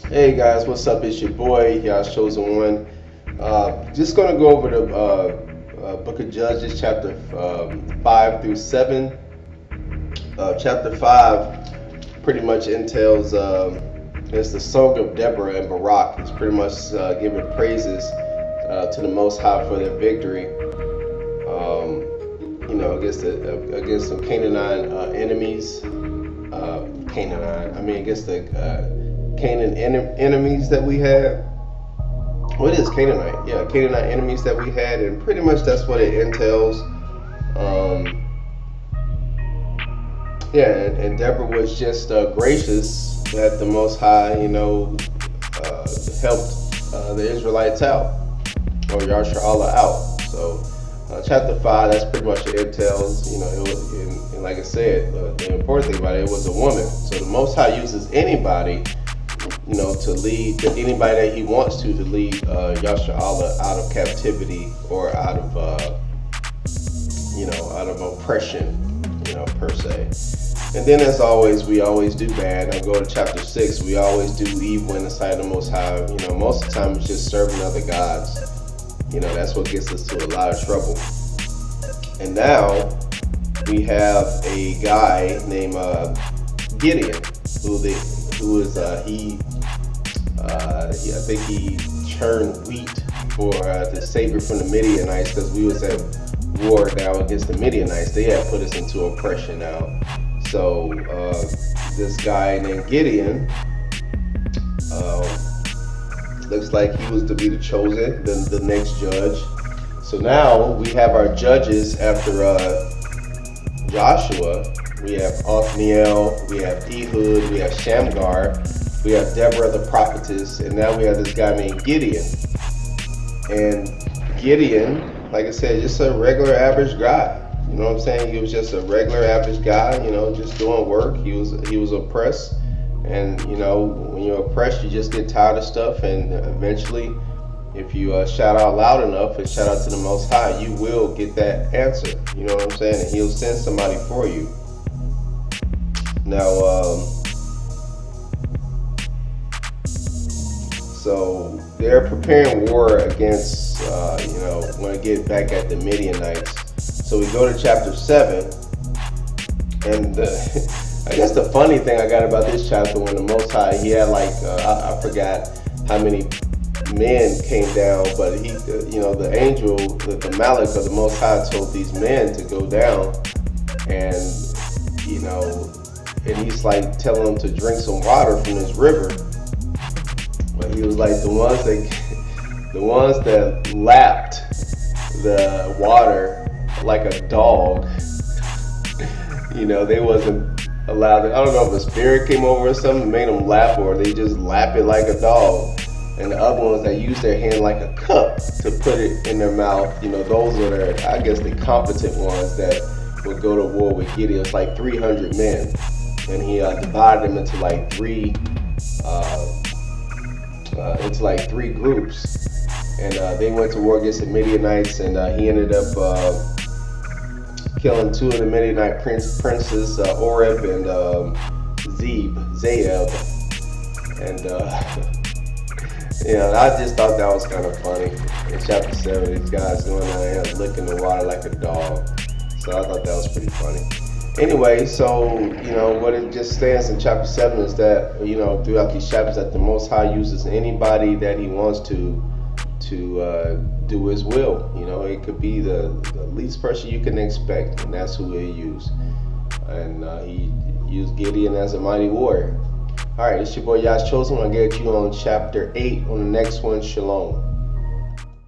Hey guys, what's up? It's your boy, y'all's chosen one. Just gonna go over the book of Judges, chapter 5 through 7. Chapter 5 pretty much entails it's the song of Deborah and Barak. It's pretty much giving praises to the Most High for their victory. Against some Canaanite enemies. Against the Canaan enemies that we had. What is Canaanite? Yeah, Canaanite enemies that we had, and pretty much that's what it entails. And Deborah was just gracious that the Most High, helped the Israelites out, or Yasharallah out. So, chapter 5, that's pretty much what it entails. And like I said, the important thing about it was a woman. So the Most High uses anybody, to lead anybody that He wants to lead Yasharallah out of captivity or out of oppression, per se. And then, as always, we always do bad. I go to chapter 6. We always do evil in the sight of the Most High. Most of the time it's just serving other gods. That's what gets us to a lot of trouble. And now we have a guy named Gideon, I think he churned wheat for the savior from the Midianites, because we was at war now against the Midianites. They had put us into oppression now. So this guy named Gideon looks like he was to be the chosen, the next judge. So now we have our judges after Joshua. We have Othniel, we have Ehud, we have Shamgar, we have Deborah the prophetess, and now we have this guy named Gideon. And Gideon, like I said, just a regular average guy. You know what I'm saying? He was just a regular average guy, just doing work. He was oppressed. And, when you're oppressed, you just get tired of stuff. And eventually, if you shout out loud enough and shout out to the Most High, you will get that answer. You know what I'm saying? And He'll send somebody for you. Now, so they're preparing war against, want to get back at the Midianites. So we go to chapter 7, and I guess the funny thing I got about this chapter, when the Most High, he had I forgot how many men came down, but he, the angel, the Malach of the Most High told these men to go down, and and he's like telling them to drink some water from this river. But he was like, the ones that lapped the water like a dog, they wasn't allowed to. I don't know if a spirit came over or something and made them lap, or they just lap it like a dog. And the other ones that use their hand like a cup to put it in their mouth, those are the competent ones that would go to war with Gideon. It's like 300 men, and he divided them into three groups, and they went to war against the Midianites, and he ended up killing two of the Midianite princes, Oreb and Zeb, and I just thought that was kind of funny. In chapter 7, these guys going down there licking the water like a dog. So I thought that was pretty funny. Anyway, so, what it just stands in chapter 7 is that, throughout these chapters, that the Most High uses anybody that He wants to do His will. It could be the least person you can expect, and that's who He'll use. And He used Gideon as a mighty warrior. All right, it's your boy Yas Chosen. I'll get you on chapter 8 on the next one. Shalom.